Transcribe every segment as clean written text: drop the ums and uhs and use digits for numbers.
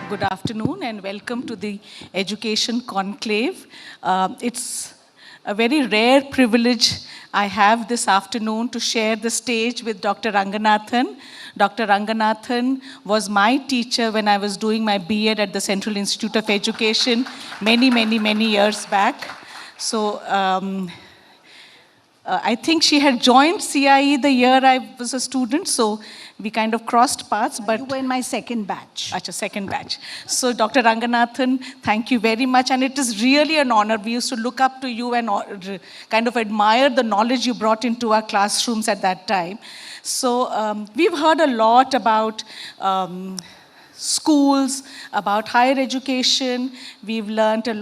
Good afternoon and welcome to the Education Conclave. It's a very rare privilege I have this afternoon to share the stage with Dr. Ranganathan. Dr. Ranganathan was my teacher when I was doing my B.Ed at the Central Institute of Education many years back. So I think she had joined CIE the year I was a student, so we kind of crossed paths. But you were in my second batch. Achha, second batch. So Dr. Ranganathan, thank you very much. And it is really an honor. We used to look up to you and kind of admire the knowledge you brought into our classrooms at that time. So we've heard a lot about schools, about higher education. We've heard a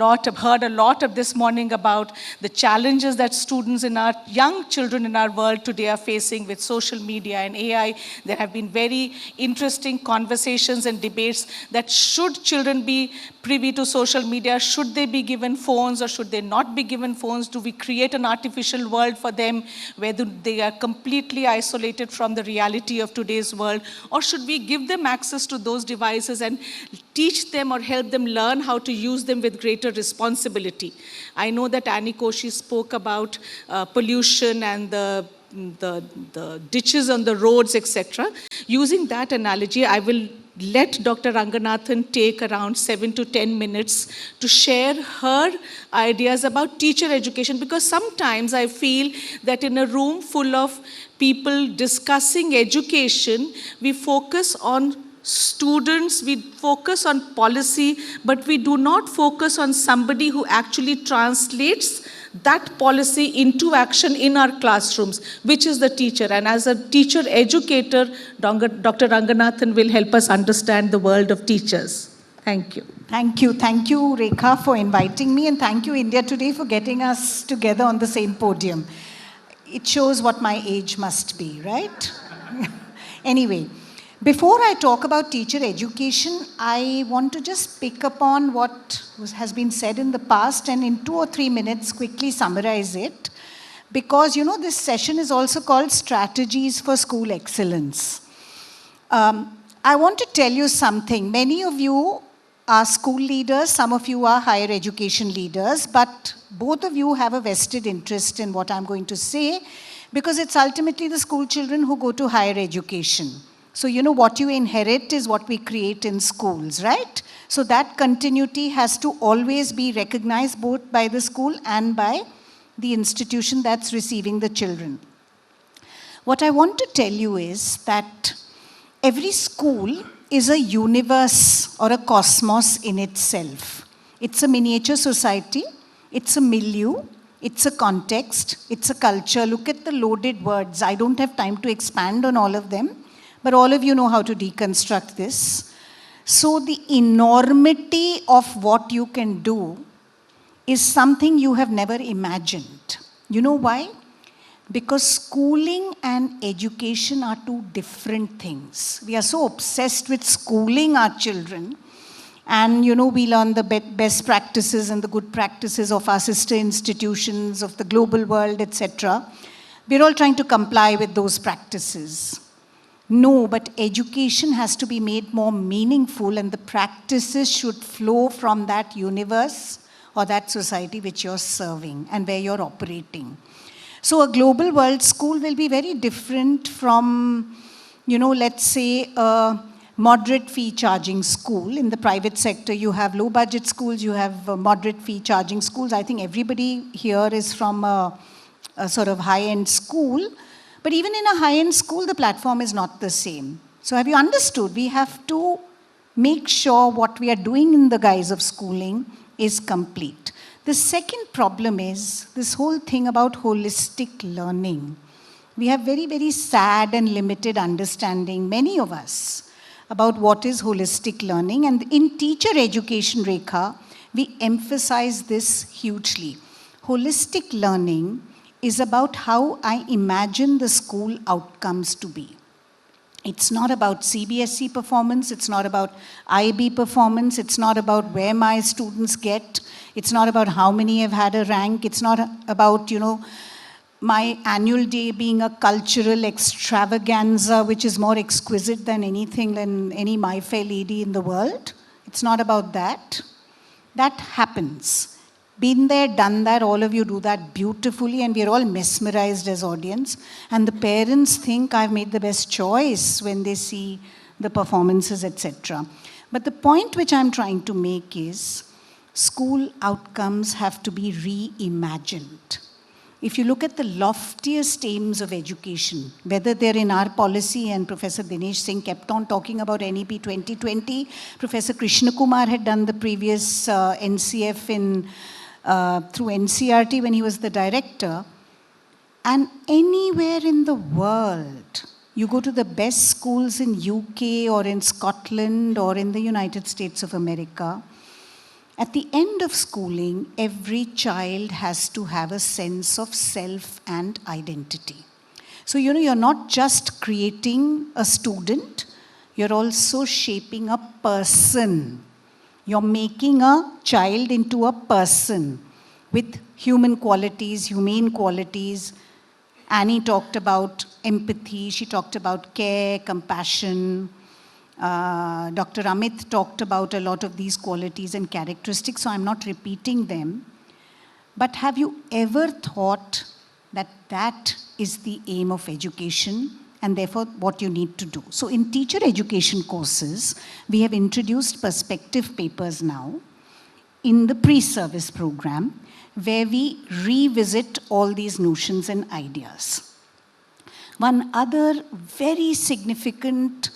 lot of this morning about the challenges that students in our, young children in our world today are facing with social media and AI. There have been very interesting conversations and debates that should children be privy to social media, should they be given phones or should they not be given phones? Do we create an artificial world for them where they are completely isolated from the reality of today's world? Or should we give them access to those devices and teach them or help them learn how to use them with greater responsibility? I know that Annie Koshi spoke about pollution and the ditches on the roads, etc. Using that analogy, I will let Dr. Ranganathan take around 7 to 10 minutes to share her ideas about teacher education, because sometimes I feel that in a room full of people discussing education, we focus on students, we focus on policy, but we do not focus on somebody who actually translates that policy into action in our classrooms, which is the teacher. And as a teacher educator, Dr. Ranganathan will help us understand the world of teachers. Thank you. Thank you, Rekha, for inviting me, and thank you, India Today, for getting us together on the same podium. It shows what my age must be, right? Anyway, before I talk about teacher education, I want to just pick up on what has been said in the past and in 2 or 3 minutes quickly summarize it. Because, you know, this session is also called Strategies for School Excellence. I want to tell you something. Many of you are school leaders, some of you are higher education leaders, but both of you have a vested interest in what I'm going to say, because it's ultimately the school children who go to higher education. So, you know, what you inherit is what we create in schools, right? So that continuity has to always be recognized both by the school and by the institution that's receiving the children. What I want to tell you is that every school is a universe or a cosmos in itself. It's a miniature society, it's a milieu, it's a context, it's a culture. Look at the loaded words. I don't have time to expand on all of them, but all of you know how to deconstruct this. So the enormity of what you can do is something you have never imagined. You know why? Because schooling and education are two different things. We are so obsessed with schooling our children, and you know, we learn the best practices and the good practices of our sister institutions, of the global world, etc. We're all trying to comply with those practices. No, but education has to be made more meaningful, and the practices should flow from that universe or that society which you're serving and where you're operating. So a global world school will be very different from, you know, let's say a moderate fee charging school. In the private sector, you have low budget schools, you have moderate fee charging schools. I think everybody here is from a sort of high-end school. But even in a high-end school, the platform is not the same. So have you understood? We have to make sure what we are doing in the guise of schooling is complete. The second problem is this whole thing about holistic learning. We have very sad and limited understanding, many of us, about what is holistic learning. And in teacher education, Rekha, we emphasize this hugely. Holistic learning is about how I imagine the school outcomes to be. It's not about CBSE performance, it's not about IB performance, it's not about where my students get, it's not about how many have had a rank, it's not about, you know, my annual day being a cultural extravaganza which is more exquisite than anything than any My Fair Lady in the world. It's not about that. That happens. Been there, done that, all of you do that beautifully, and we're all mesmerized as audience. And the parents think I've made the best choice when they see the performances, etc. But the point which I'm trying to make is school outcomes have to be reimagined. If you look at the loftiest aims of education, whether they're in our policy, and Professor Dinesh Singh kept on talking about NEP 2020, Professor Krishna Kumar had done the previous NCF through NCRT when he was the director, and anywhere in the world, you go to the best schools in UK or in Scotland or in the United States of America, at the end of schooling, every child has to have a sense of self and identity. So, you're not just creating a student, you're also shaping a person. You're making a child into a person with human qualities, humane qualities. Annie talked about empathy, she talked about care, compassion. Dr. Amit talked about a lot of these qualities and characteristics, so I'm not repeating them. But have you ever thought that that is the aim of education and therefore what you need to do? So in teacher education courses, we have introduced perspective papers now in the pre-service program where we revisit all these notions and ideas. One other very significant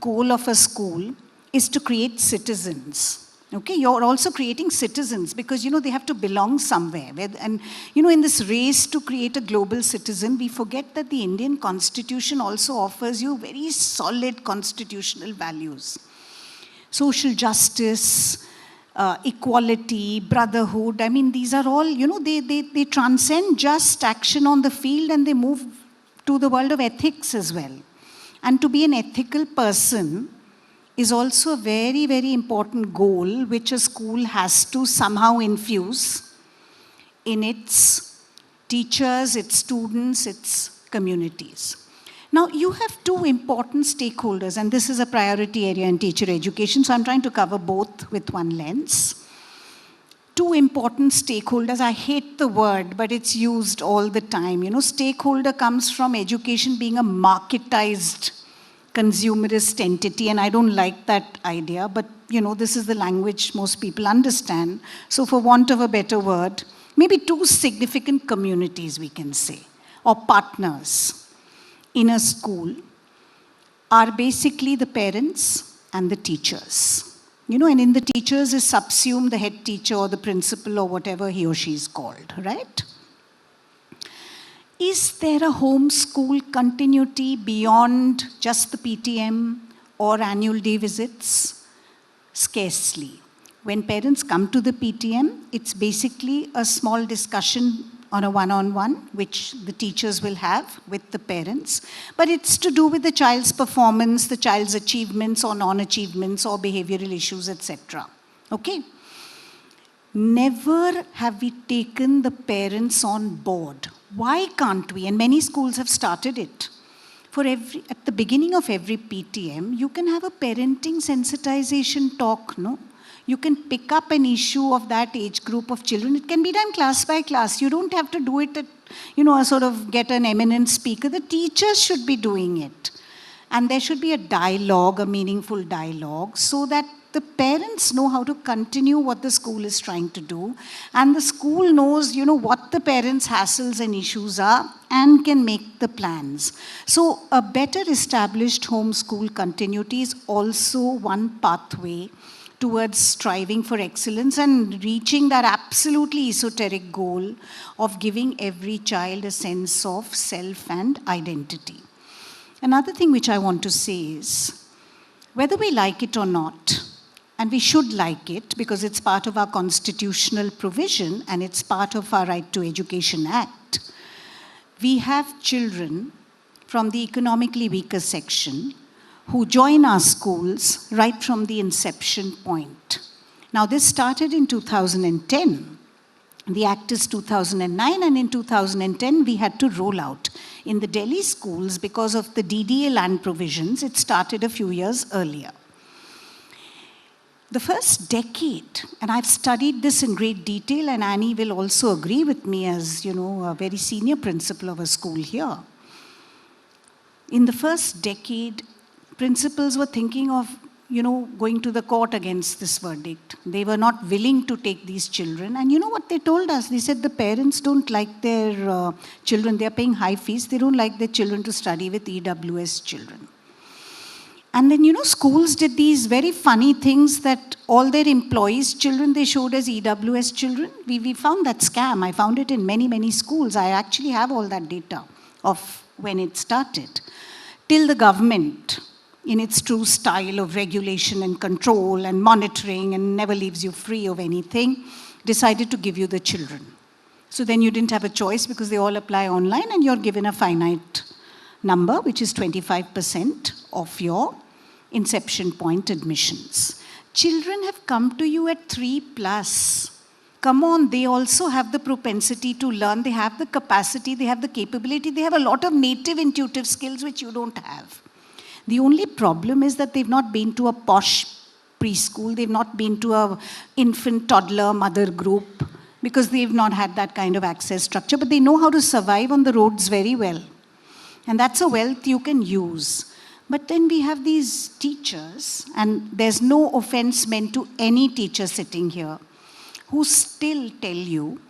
goal of a school is to create citizens. Okay, you're also creating citizens because, they have to belong somewhere. And, in this race to create a global citizen, we forget that the Indian Constitution also offers you very solid constitutional values. Social justice, equality, brotherhood. I mean, these are all, they transcend just action on the field and they move to the world of ethics as well. And to be an ethical person is also a very, very important goal which a school has to somehow infuse in its teachers, its students, its communities. Now, you have two important stakeholders, and this is a priority area in teacher education, so I'm trying to cover both with one lens. Two important stakeholders. I hate the word, but it's used all the time. Stakeholder comes from education being a marketized, consumerist entity, and I don't like that idea, but, this is the language most people understand. So for want of a better word, maybe two significant communities, we can say, or partners in a school are basically the parents and the teachers. And in the teachers is subsumed the head teacher or the principal or whatever he or she is called, right? Is there a homeschool continuity beyond just the PTM or annual day visits? Scarcely. When parents come to the PTM, it's basically a small discussion on a one-on-one, which the teachers will have with the parents. But it's to do with the child's performance, the child's achievements or non-achievements or behavioral issues, etc. Okay? Never have we taken the parents on board. Why can't we? And many schools have started it. At the beginning of every PTM, you can have a parenting sensitization talk, no? You can pick up an issue of that age group of children. It can be done class by class. You don't have to do it at, a sort of get an eminent speaker. The teachers should be doing it. And there should be a dialogue, a meaningful dialogue, so that the parents know how to continue what the school is trying to do. And the school knows, what the parents' hassles and issues are and can make the plans. So a better established homeschool continuity is also one pathway towards striving for excellence and reaching that absolutely esoteric goal of giving every child a sense of self and identity. Another thing which I want to say is, whether we like it or not, and we should like it because it's part of our constitutional provision and it's part of our Right to Education Act, we have children from the economically weaker section who join our schools right from the inception point. Now, this started in 2010. The Act is 2009, and in 2010, we had to roll out. In the Delhi schools, because of the DDA land provisions, it started a few years earlier. The first decade, and I've studied this in great detail, and Annie will also agree with me as, a very senior principal of a school here. In the first decade, principals were thinking of, going to the court against this verdict. They were not willing to take these children. And you know what they told us? They said the parents don't like their children. They're paying high fees. They don't like their children to study with EWS children. And then, schools did these very funny things that all their employees' children, they showed as EWS children. We found that scam. I found it in many, many schools. I actually have all that data of when it started. Till the government, in its true style of regulation and control and monitoring and never leaves you free of anything, decided to give you the children. So then you didn't have a choice because they all apply online and you're given a finite number, which is 25% of your inception point admissions. Children have come to you at 3+. Come on, they also have the propensity to learn. They have the capacity, they have the capability, they have a lot of native intuitive skills which you don't have. The only problem is that they've not been to a posh preschool, they've not been to a infant, toddler, mother group, because they've not had that kind of access structure, but they know how to survive on the roads very well. And that's a wealth you can use. But then we have these teachers, and there's no offense meant to any teacher sitting here, who still tell you,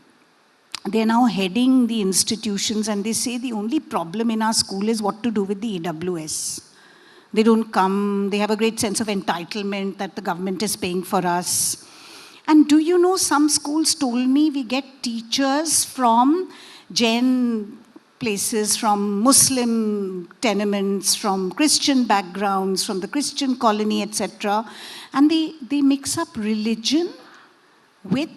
they're now heading the institutions and they say the only problem in our school is what to do with the EWS. They don't come, they have a great sense of entitlement that the government is paying for us. And do you know, some schools told me we get teachers from Jain places, from Muslim tenements, from Christian backgrounds, from the Christian colony, etc. And they mix up religion with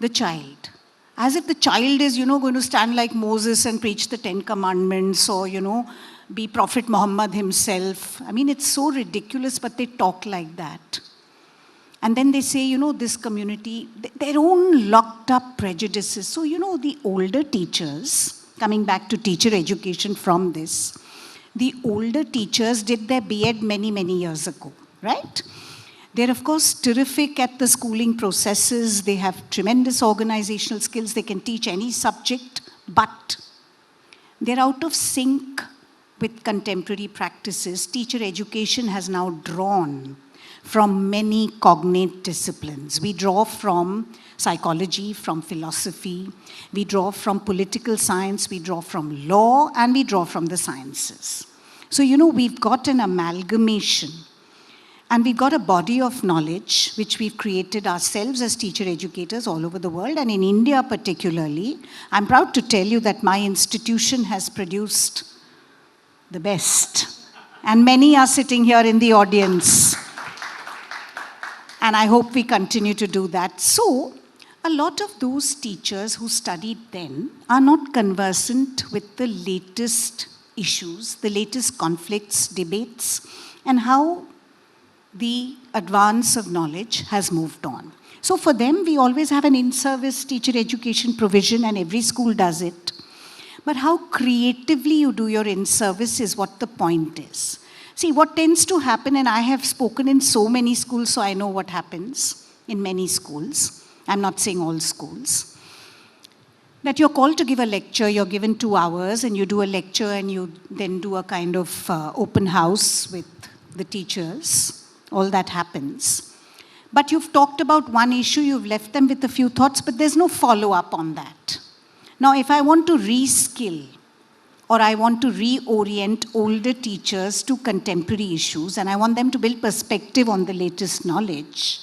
the child. As if the child is, going to stand like Moses and preach the 10 Commandments or, be Prophet Muhammad himself. I mean, it's so ridiculous, but they talk like that. And then they say, this community, their own locked up prejudices. So, the older teachers, coming back to teacher education from this, the older teachers did their B.Ed many, many years ago, right? They're, of course, terrific at the schooling processes. They have tremendous organizational skills. They can teach any subject, but they're out of sync with contemporary practices. Teacher education has now drawn from many cognate disciplines. We draw from psychology, from philosophy, we draw from political science, we draw from law, and we draw from the sciences. So, we've got an amalgamation. And we've got a body of knowledge which we've created ourselves as teacher educators all over the world, and in India particularly. I'm proud to tell you that my institution has produced the best. And many are sitting here in the audience. And I hope we continue to do that. So, a lot of those teachers who studied then are not conversant with the latest issues, the latest conflicts, debates, and how the advance of knowledge has moved on. So for them, we always have an in-service teacher education provision, and every school does it. But how creatively you do your in-service is what the point is. See, what tends to happen, and I have spoken in so many schools, so I know what happens in many schools. I'm not saying all schools. That you're called to give a lecture, you're given 2 hours, and you do a lecture, and you then do a kind of open house with the teachers. All that happens. But you've talked about one issue, you've left them with a few thoughts, but there's no follow-up on that. Now, if I want to reskill, or I want to reorient older teachers to contemporary issues, and I want them to build perspective on the latest knowledge,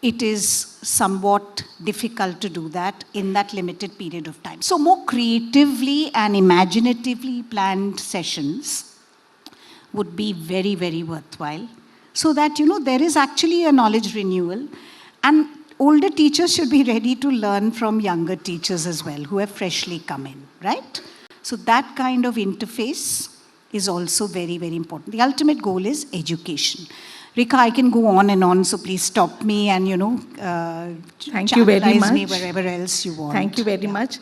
it is somewhat difficult to do that in that limited period of time. So more creatively and imaginatively planned sessions would be very, very worthwhile. So that, there is actually a knowledge renewal. And older teachers should be ready to learn from younger teachers as well, who have freshly come in, right? So that kind of interface is also very, very important. The ultimate goal is education. Rika, I can go on and on, so please stop me and, Thank you very much. Me wherever else you want. Thank you very much.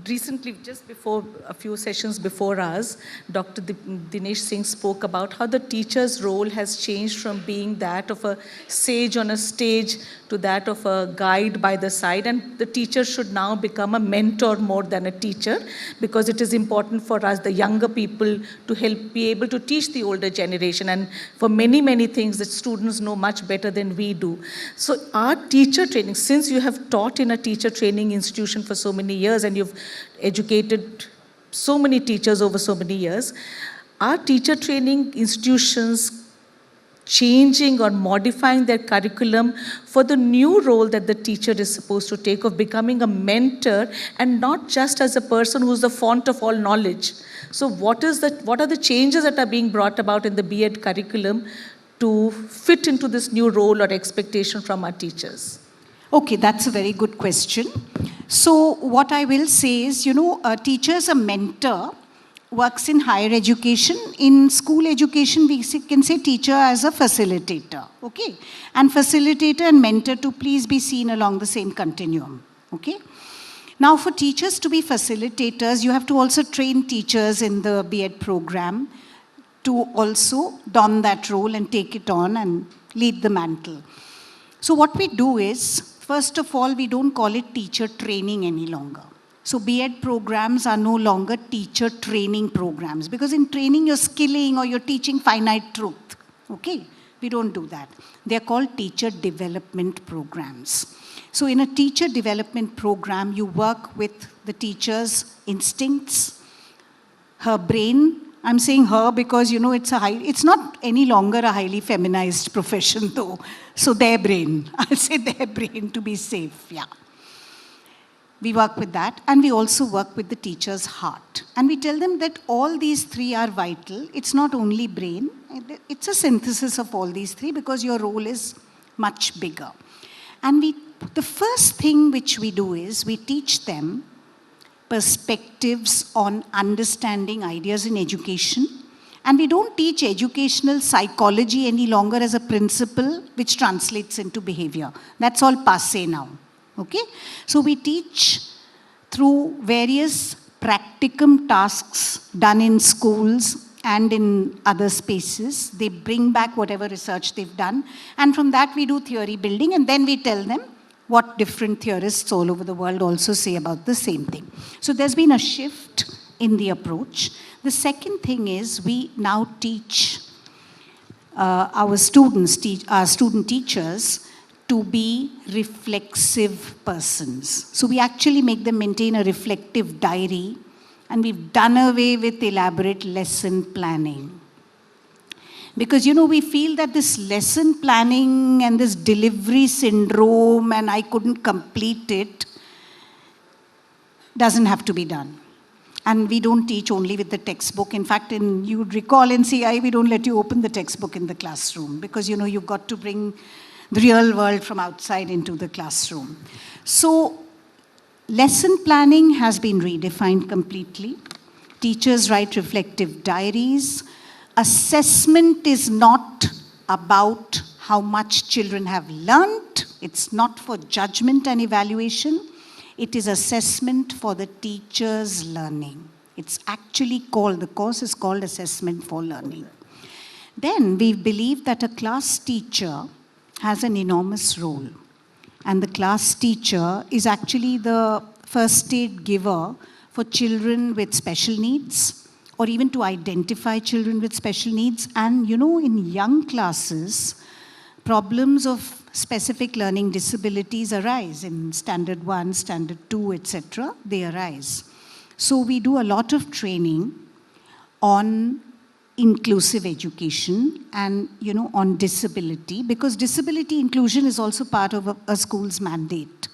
recently, just before, a few sessions before us, Dr. Dinesh Singh spoke about how the teacher's role has changed from being that of a sage on a stage to that of a guide by the side. And the teacher should now become a mentor more than a teacher, because it is important for us, the younger people, to help be able to teach the older generation. And for many, many things that students know much better than we do. So our teacher training, since you have taught in a teacher training institution for so many years and you've educated so many teachers over so many years, are teacher training institutions changing or modifying their curriculum for the new role that the teacher is supposed to take of becoming a mentor and not just as a person who's the font of all knowledge? So what are the changes that are being brought about in the B.Ed curriculum to fit into this new role or expectation from our teachers? Okay, that's a very good question. So what I will say is, a teacher as a mentor works in higher education. In school education, we can say teacher as a facilitator, okay? And facilitator and mentor to please be seen along the same continuum, okay? Now, for teachers to be facilitators, you have to also train teachers in the B.Ed program to also don that role and take it on and lead the mantle. So what we do is, first of all, we don't call it teacher training any longer. So B.Ed programs are no longer teacher training programs, because in training you're skilling or you're teaching finite truth, okay? We don't do that. They're called teacher development programs. So in a teacher development program, you work with the teacher's instincts, her brain. I'm saying her because, it's not any longer a highly feminized profession though. So their brain, I'll say their brain to be safe, yeah. We work with that, and we also work with the teacher's heart. And we tell them that all these three are vital. It's not only brain, it's a synthesis of all these three, because your role is much bigger. And the first thing which we do is we teach them perspectives on understanding ideas in education. And we don't teach educational psychology any longer as a principle which translates into behavior. That's all passé now. Okay? So we teach through various practicum tasks done in schools and in other spaces. They bring back whatever research they've done. And from that we do theory building, and then we tell them what different theorists all over the world also say about the same thing. So there's been a shift in the approach. The second thing is we now teach our student teachers to be reflexive persons. So we actually make them maintain a reflective diary, and we've done away with elaborate lesson planning. Because, we feel that this lesson planning and this delivery syndrome and I couldn't complete it doesn't have to be done. And we don't teach only with the textbook. In fact, you'd recall in CI, we don't let you open the textbook in the classroom because, you've got to bring the real world from outside into the classroom. So lesson planning has been redefined completely. Teachers write reflective diaries. Assessment is not about how much children have learnt. It's not for judgment and evaluation. It is assessment for the teacher's learning. It's actually the course is called Assessment for Learning. Then we believe that a class teacher has an enormous role. And the class teacher is actually the first aid giver for children with special needs, or even to identify children with special needs. And in young classes, problems of specific learning disabilities arise in standard 1, standard 2, etc. They arise. So we do a lot of training on inclusive education and, on disability, because disability inclusion is also part of a school's mandate.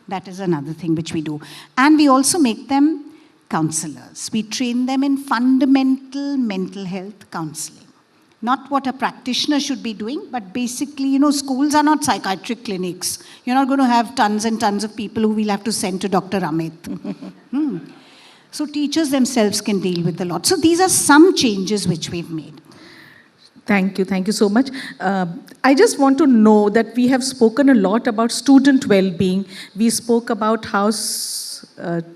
That is another thing which we do. And we also make them counselors. We train them in fundamental mental health counseling. Not what a practitioner should be doing, but basically, schools are not psychiatric clinics. You're not going to have tons and tons of people who we'll have to send to Dr. Amit. So teachers themselves can deal with a lot. So these are some changes which we've made. Thank you so much. I just want to know that we have spoken a lot about student well-being. We spoke about how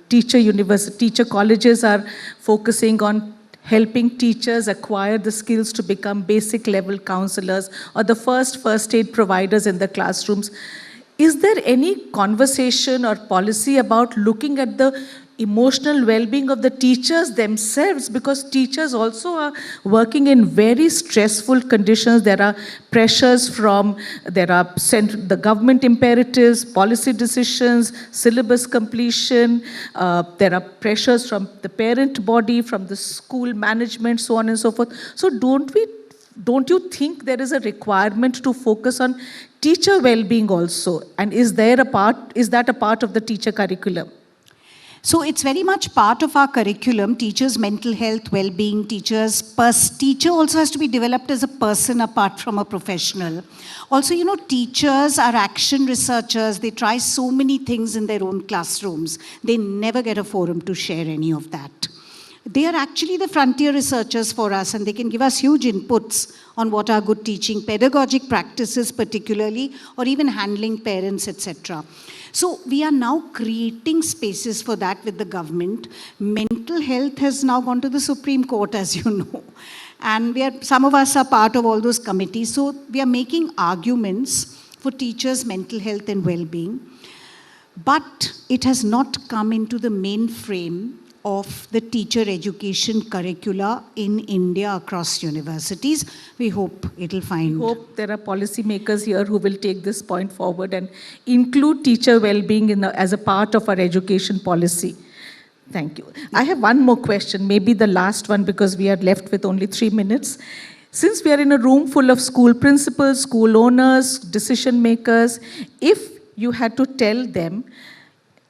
teacher colleges are focusing on helping teachers acquire the skills to become basic level counselors or the first aid providers in the classrooms. Is there any conversation or policy about looking at the emotional well-being of the teachers themselves? Because teachers also are working in very stressful conditions. There are pressures the government imperatives, policy decisions, syllabus completion. There are pressures from the parent body, from the school management, so on and so forth. So don't you think there is a requirement to focus on teacher well-being also? And is that a part of the teacher curriculum? So it's very much part of our curriculum, teachers' mental health, well-being, teacher also has to be developed as a person apart from a professional. Also, teachers are action researchers. They try so many things in their own classrooms. They never get a forum to share any of that. They are actually the frontier researchers for us, and they can give us huge inputs on what are good teaching, pedagogic practices particularly, or even handling parents, etc. So we are now creating spaces for that with the government. Mental health has now gone to the Supreme Court, as you know. And some of us are part of all those committees. So we are making arguments for teachers' mental health and well-being. But it has not come into the mainframe of the teacher education curricula in India across universities. We hope it'll find. We hope there are policymakers here who will take this point forward and include teacher well-being as a part of our education policy. Thank you. I have one more question, maybe the last one, because we are left with only 3 minutes. Since we are in a room full of school principals, school owners, decision makers, if you had to tell them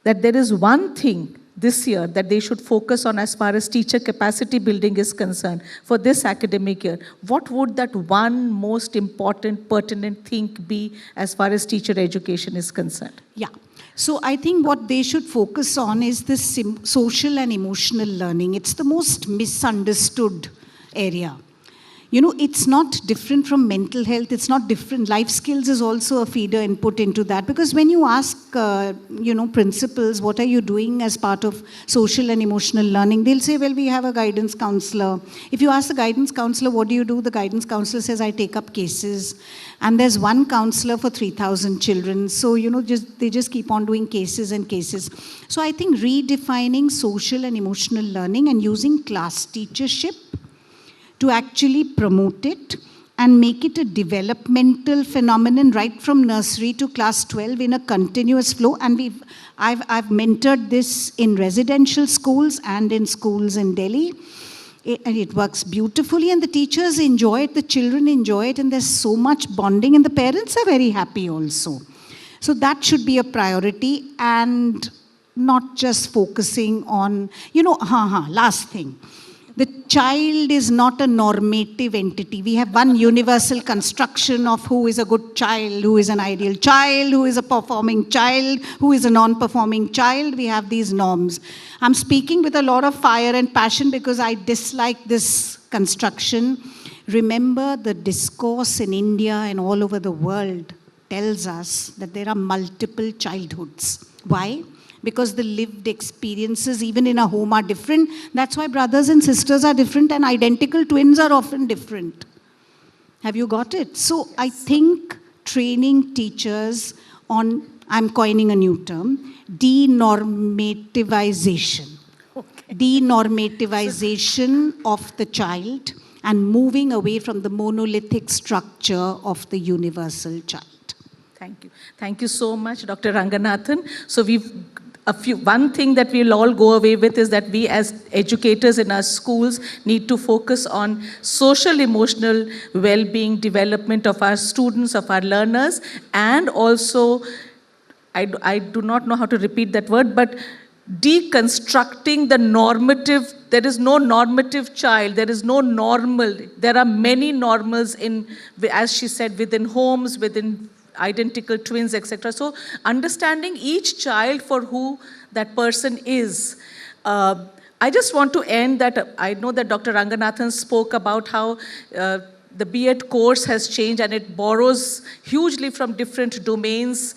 that there is one thing this year that they should focus on as far as teacher capacity building is concerned for this academic year, what would that one most important, pertinent thing be as far as teacher education is concerned? Yeah. So I think what they should focus on is this social and emotional learning. It's the most misunderstood area. It's not different from mental health. It's not different. Life skills is also a feeder input into that. Because when you ask, principals, what are you doing as part of social and emotional learning? They'll say, well, we have a guidance counselor. If you ask the guidance counselor, what do you do? The guidance counselor says, I take up cases. And there's one counselor for 3,000 children. So, they just keep on doing cases and cases. So I think redefining social and emotional learning and using class teachership to actually promote it and make it a developmental phenomenon right from nursery to class 12 in a continuous flow. And I've mentored this in residential schools and in schools in Delhi. And it works beautifully, and the teachers enjoy it, the children enjoy it, and there's so much bonding, and the parents are very happy also. So that should be a priority, and not just focusing on, last thing. The child is not a normative entity. We have one universal construction of who is a good child, who is an ideal child, who is a performing child, who is a non-performing child. We have these norms. I'm speaking with a lot of fire and passion because I dislike this construction. Remember, the discourse in India and all over the world tells us that there are multiple childhoods. Why? Because the lived experiences, even in a home, are different. That's why brothers and sisters are different, and identical twins are often different. Have you got it? So I think training teachers on, I'm coining a new term, de-normativization. Okay. De-normativization of the child and moving away from the monolithic structure of the universal child. Thank you. Thank you so much, Dr. Ranganathan. So one thing that we'll all go away with is that we as educators in our schools need to focus on social emotional well-being development of our students, of our learners, and also, I do not know how to repeat that word, but deconstructing the normative. There is no normative child, there is no normal. There are many normals as she said, within homes, within identical twins, etc. So understanding each child for who that person is. I just want to end that. I know that Dr. Ranganathan spoke about how the B.Ed course has changed, and it borrows hugely from different domains,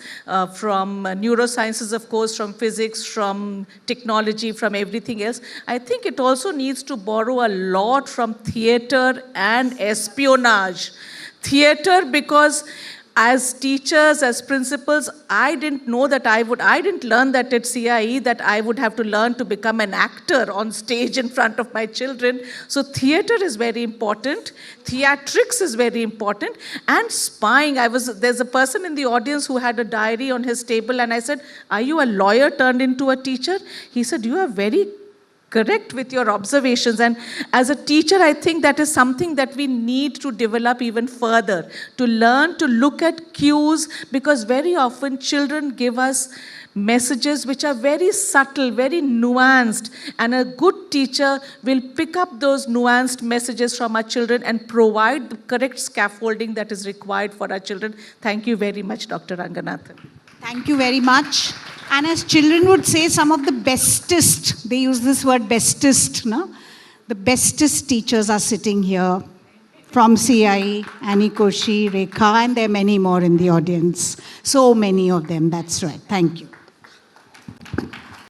from neurosciences, of course, from physics, from technology, from everything else. I think it also needs to borrow a lot from theater and espionage. Theater, because as teachers, as principals, I didn't know that I didn't learn that at CIE, that I would have to learn to become an actor on stage in front of my children. So theater is very important. Theatrics is very important. And spying. There's a person in the audience who had a diary on his table, and I said, "Are you a lawyer turned into a teacher?" He said, "You are very correct with your observations." And as a teacher, I think that is something that we need to develop even further, to learn to look at cues, because very often children give us messages which are very subtle, very nuanced, and a good teacher will pick up those nuanced messages from our children and provide the correct scaffolding that is required for our children. Thank you very much, Dr. Ranganathan. Thank you very much. And as children would say, some of the bestest, they use this word bestest, no? The bestest teachers are sitting here from CIE, Annie Koshi, Rekha, and there are many more in the audience. So many of them, that's right. Thank you.